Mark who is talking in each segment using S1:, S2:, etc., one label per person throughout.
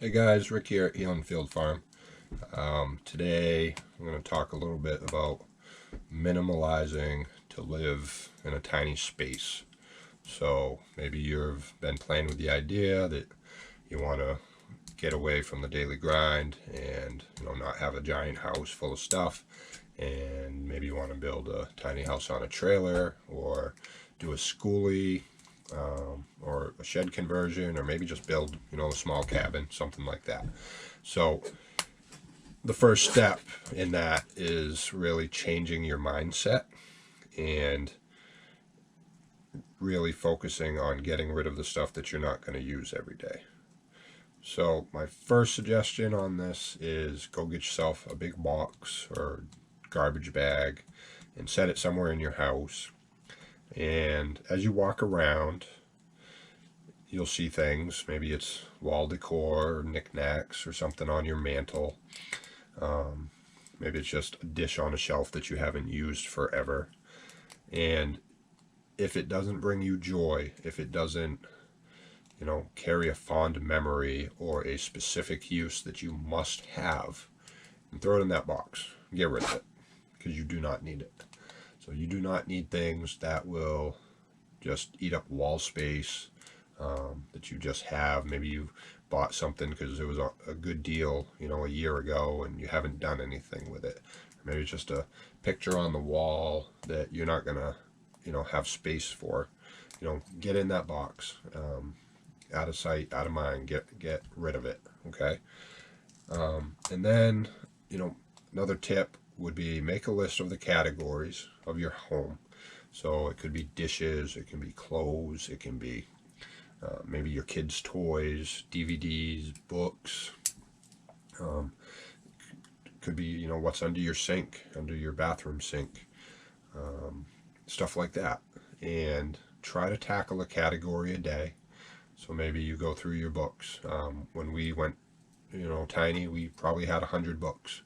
S1: Hey guys, Rick here at Elon Field Farm. Today I'm going to talk a little bit about minimalizing to live in a tiny space. So maybe you've been playing with the idea that you want to get away from the daily grind and not have a giant house full of stuff, and maybe you want to build a tiny house on a trailer or do a schoolie, or a shed conversion, or maybe just build a small cabin, something like that. So the first step in that is really changing your mindset and really focusing on getting rid of the stuff that you're not going to use every day. So my first suggestion on this is go get yourself a big box or garbage bag and set it somewhere in your house. And as you walk around, you'll see things. Maybe it's wall decor or knickknacks or something on your mantle. Maybe it's just a dish on a shelf that you haven't used forever. And if it doesn't bring you joy, if it doesn't, carry a fond memory or a specific use that you must have, and throw it in that box. Get rid of it, because you do not need it. So you do not need things that will just eat up wall space, that you just have. Maybe you bought something because it was a good deal, a year ago, and you haven't done anything with it. Or maybe it's just a picture on the wall that you're not gonna, have space for. Get in that box. Out of sight, out of mind. Get rid of it. Okay. And then, another tip would be make a list of the categories of your home. So it could be dishes, it can be clothes, it can be maybe your kids' toys, DVDs, books. Could be, what's under your sink, under your bathroom sink, stuff like that. And try to tackle a category a day. So maybe you go through your books. When we went, tiny, we probably had 100 books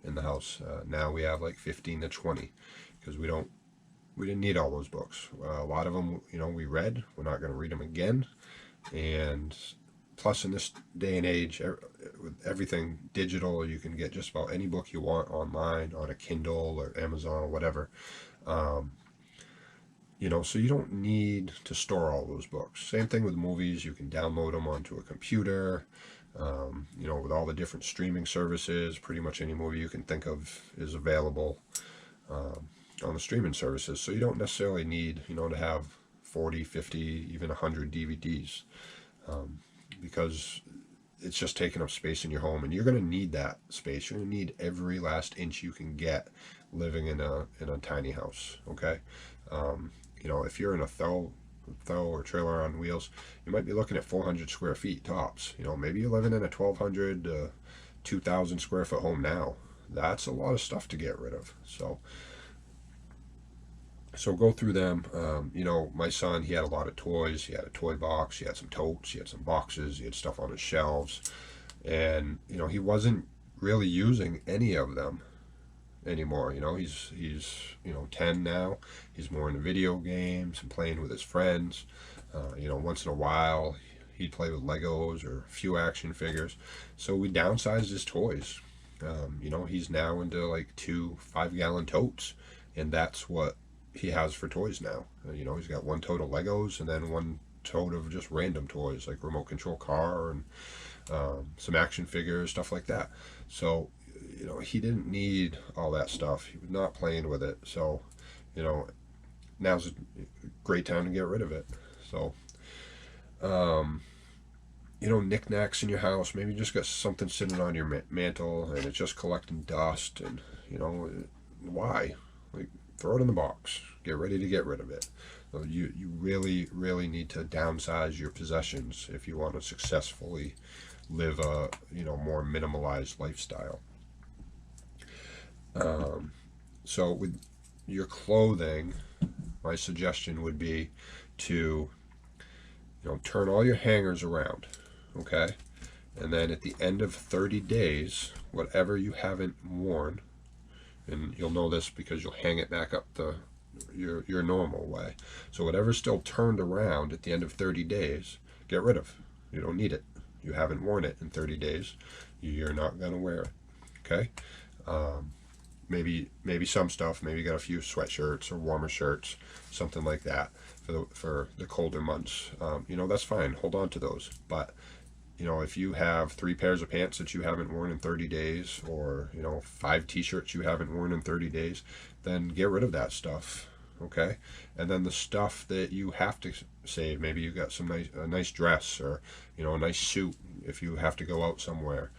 S1: in the house. Now we have like 15 to 20, because we didn't need all those books. A lot of them, we read. We're not going to read them again. And plus, in this day and age, with everything digital, you can get just about any book you want online on a Kindle or Amazon or whatever. So you don't need to store all those books. Same thing with movies. You can download them onto a computer. With all the different streaming services, pretty much any movie you can think of is available on the streaming services. So you don't necessarily need, to have 40, 50, even 100 DVDs, because it's just taking up space in your home, and you're going to need that space. You're going to need every last inch you can get living in a tiny house. Okay. If you're in a throw or trailer on wheels, you might be looking at 400 square feet tops. Maybe you're living in a 1,200 to 2,000 square foot home now. That's a lot of stuff to get rid of. So go through them. My son, he had a lot of toys. He had a toy box. He had some totes. He had some boxes. He had stuff on his shelves. And, he wasn't really using any of them anymore. He's 10 now. He's more into video games and playing with his friends. Once in a while, he'd play with Legos or a few action figures. So we downsized his toys. He's now into like 2 5-gallon totes, and that's what he has for toys now. He's got one tote of Legos and then one tote of just random toys like remote control car and some action figures, stuff like that. So, he didn't need all that stuff. He was not playing with it. So, now's a great time to get rid of it. So, knickknacks in your house. Maybe you just got something sitting on your mantle and it's just collecting dust, and, why? Like, throw it in the box. Get ready to get rid of it. So you really, really need to downsize your possessions if you want to successfully live a, more minimalized lifestyle. So with your clothing, my suggestion would be to, turn all your hangers around, okay? And then at the end of 30 days, whatever you haven't worn, and you'll know this because you'll hang it back up your normal way. So whatever's still turned around at the end of 30 days, get rid of. You don't need it. you haven't worn it in 30 days, you're not going to wear it. Okay. Maybe some stuff, maybe you got a few sweatshirts or warmer shirts, something like that for the colder months. That's fine. Hold on to those. But if you have 3 pairs of pants that you haven't worn in 30 days, or 5 t-shirts you haven't worn in 30 days, then get rid of that stuff. Okay. And then the stuff that you have to save, maybe you got a nice dress, or a nice suit if you have to go out somewhere.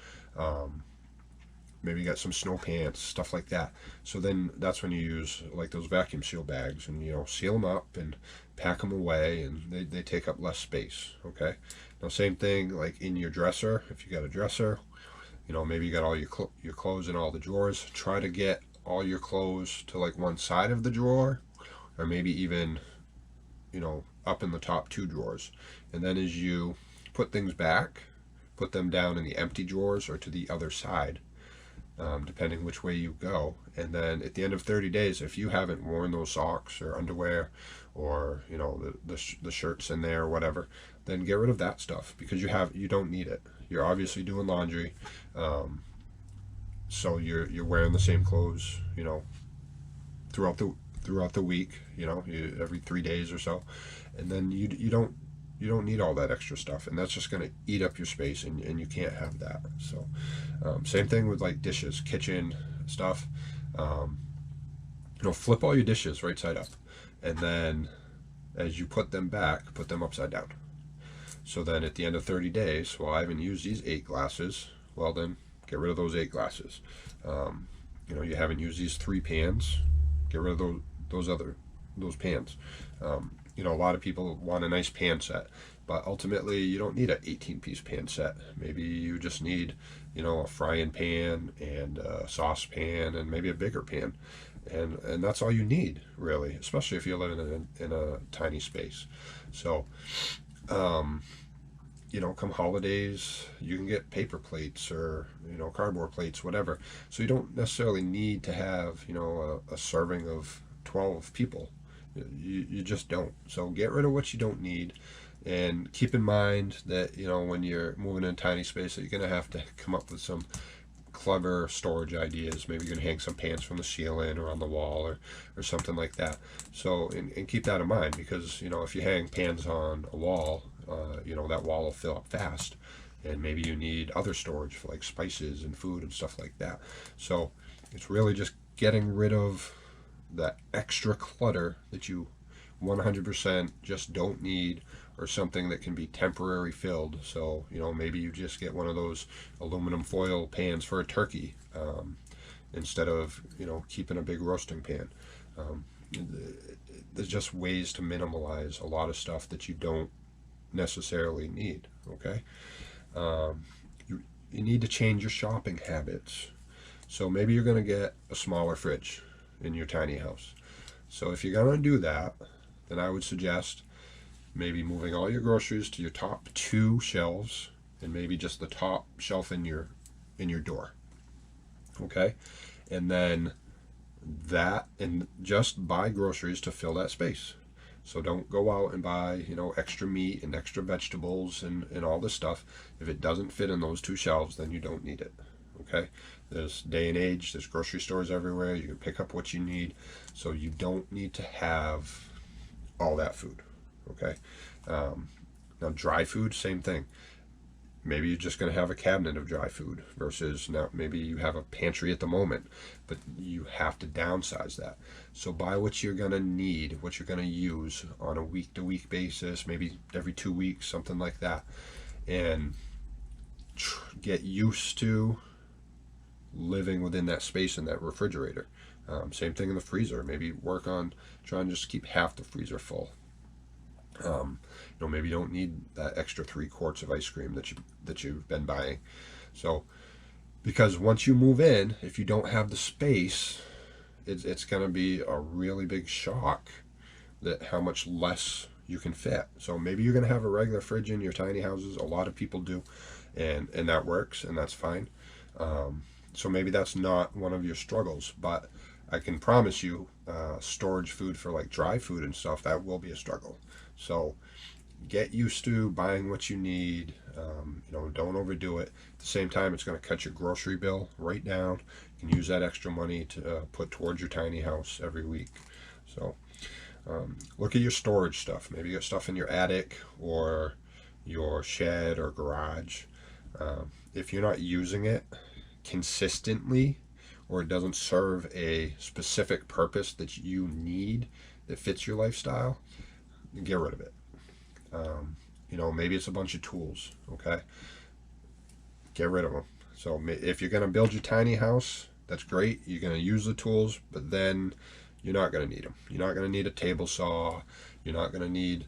S1: Maybe you got some snow pants, stuff like that. So then that's when you use like those vacuum seal bags, and seal them up and pack them away, and they take up less space. Okay. Now same thing like in your dresser. If you got a dresser, maybe you got all your clothes in all the drawers. Try to get all your clothes to like one side of the drawer, or maybe even up in the top 2 drawers. And then as you put things back, put them down in the empty drawers or to the other side, depending which way you go. And then at the end of 30 days, if you haven't worn those socks or underwear, or the shirts in there or whatever, then get rid of that stuff, because you don't need it. You're obviously doing laundry, so you're wearing the same clothes throughout the week, every 3 days or so, and then you don't need all that extra stuff, and that's just going to eat up your space, and you can't have that. So same thing with like dishes, kitchen stuff. Flip all your dishes right side up, and then as you put them back, put them upside down. So then at the end of 30 days, well, I haven't used these 8 glasses. Well, then get rid of those 8 glasses. You haven't used these 3 pans. Get rid of those pans. A lot of people want a nice pan set, but ultimately you don't need an 18-piece pan set. Maybe you just need, a frying pan and a saucepan and maybe a bigger pan, and that's all you need, really, especially if you're living in a tiny space. So, come holidays, you can get paper plates or cardboard plates, whatever. So you don't necessarily need to have a serving of 12 people. You just don't. So get rid of what you don't need, and keep in mind that when you're moving in a tiny space, that you're going to have to come up with some clever storage ideas. Maybe you're going to hang some pants from the ceiling or on the wall, or something like that. So and keep that in mind, because if you hang pans on a wall, that wall will fill up fast, and maybe you need other storage for like spices and food and stuff like that. So it's really just getting rid of that extra clutter that you 100% just don't need, or something that can be temporary filled. So maybe you just get one of those aluminum foil pans for a turkey, instead of keeping a big roasting pan. There's just ways to minimalize a lot of stuff that you don't necessarily need. Okay. You need to change your shopping habits. So maybe you're going to get a smaller fridge in your tiny house. So if you're going to do that, then I would suggest maybe moving all your groceries to your top 2 shelves, and maybe just the top shelf in your door. Okay. And then just buy groceries to fill that space. So don't go out and buy extra meat and extra vegetables and all this stuff. If it doesn't fit in those 2 shelves, then you don't need it. Okay. There's day and age, there's grocery stores everywhere. You can pick up what you need. So you don't need to have all that food. Okay. Now dry food, same thing. Maybe you're just going to have a cabinet of dry food, versus now maybe you have a pantry at the moment, but you have to downsize that. So buy what you're going to need, what you're going to use on a week-to-week basis, maybe every 2 weeks, something like that, and get used to living within that space in that refrigerator. Same thing in the freezer. Maybe work on trying to just keep half the freezer full. Maybe you don't need that extra 3 quarts of ice cream that you've been buying. So, because once you move in, if you don't have the space, it's going to be a really big shock that how much less you can fit. So maybe you're going to have a regular fridge in your tiny houses. A lot of people do, and that works, and that's fine. So maybe that's not one of your struggles, but I can promise you, storage food for like dry food and stuff, that will be a struggle. So get used to buying what you need, Don't overdo it. At the same time, it's going to cut your grocery bill right down. You can use that extra money to put towards your tiny house every week. So look at your storage stuff. Maybe you got stuff in your attic or your shed or garage. If you're not using it consistently, or it doesn't serve a specific purpose that you need that fits your lifestyle, get rid of it. Maybe it's a bunch of tools. Okay, get rid of them. So if you're going to build your tiny house, that's great. You're going to use the tools, but then you're not going to need them. You're not going to need a table saw. You're not going to need,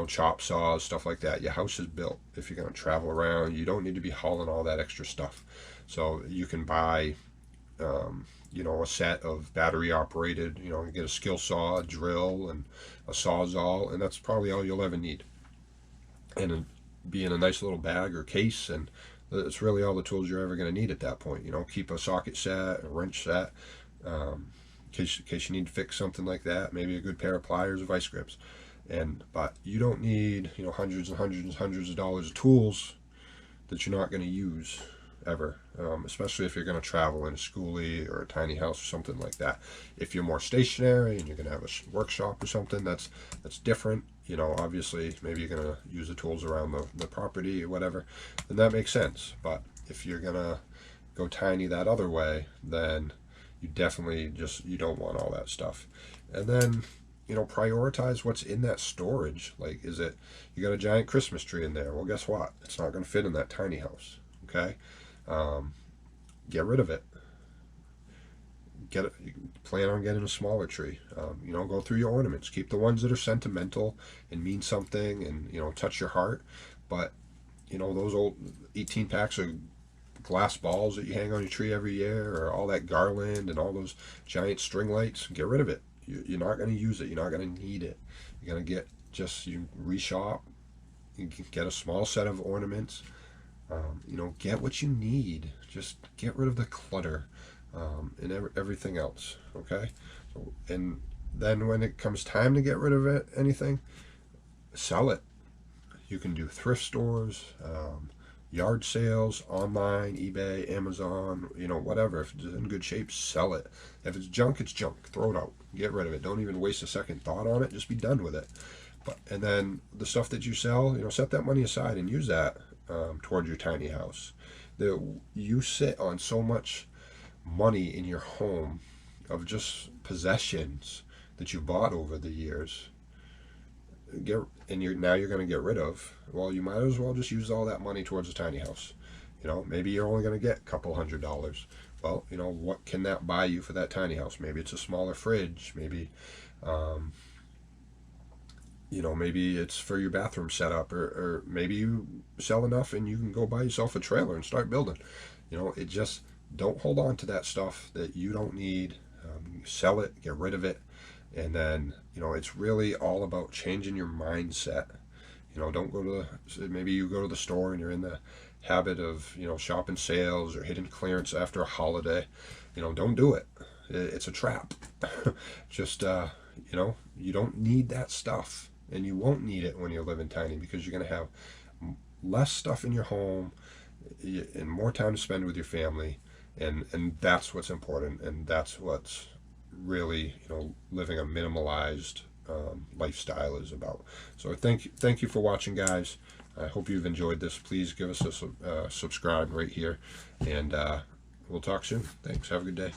S1: chop saws, stuff like that. Your house is built. If you're going to travel around, you don't need to be hauling all that extra stuff. So you can buy, a set of battery operated, you get a skill saw, a drill, and a sawzall, and that's probably all you'll ever need. And be in a nice little bag or case, and it's really all the tools you're ever going to need at that point. Keep a socket set, a wrench set, in case you need to fix something like that. Maybe a good pair of pliers or vice grips. But you don't need hundreds and hundreds and hundreds of dollars of tools that you're not going to use ever, especially if you're going to travel in a schoolie or a tiny house or something like that. If you're more stationary and you're going to have a workshop or something, that's different. Obviously, maybe you're going to use the tools around the property or whatever, then that makes sense. But if you're going to go tiny that other way, then you definitely you don't want all that stuff. And then, prioritize what's in that storage. Like, you got a giant Christmas tree in there? Well, guess what? It's not going to fit in that tiny house. Okay? Get rid of it. Plan on getting a smaller tree. Go through your ornaments. Keep the ones that are sentimental and mean something and touch your heart. But those old 18 packs of glass balls that you hang on your tree every year, or all that garland and all those giant string lights, get rid of it. You're not going to use it. You're not going to need it. You're going to you reshop. You can get a small set of ornaments. Get what you need. Just get rid of the clutter and everything else. Okay? And then when it comes time to get rid of anything, sell it. You can do thrift stores, yard sales, online, eBay, Amazon, whatever. If it's in good shape, sell it. If it's junk, it's junk. Throw it out. Get rid of it. Don't even waste a second thought on it. Just be done with it. And then the stuff that you sell, set that money aside and use that towards your tiny house. You sit on so much money in your home of just possessions that you bought over the years. Now you're going to get rid of. Well, you might as well just use all that money towards a tiny house. Maybe you're only going to get a couple $100s. Well, what can that buy you for that tiny house? Maybe it's a smaller fridge. Maybe maybe it's for your bathroom setup, or maybe you sell enough and you can go buy yourself a trailer and start building. Don't hold on to that stuff that you don't need. Sell it, get rid of it. And then, it's really all about changing your mindset. Don't go to maybe you go to the store and you're in the habit of, shopping sales or hitting clearance after a holiday. Don't do it. It's a trap. You don't need that stuff. And you won't need it when you're living tiny, because you're going to have less stuff in your home and more time to spend with your family. And that's what's important. And that's what's really, living a minimalized lifestyle is about. So thank you for watching, guys. I hope you've enjoyed this. Please give us a subscribe right here. And we'll talk soon. Thanks. Have a good day.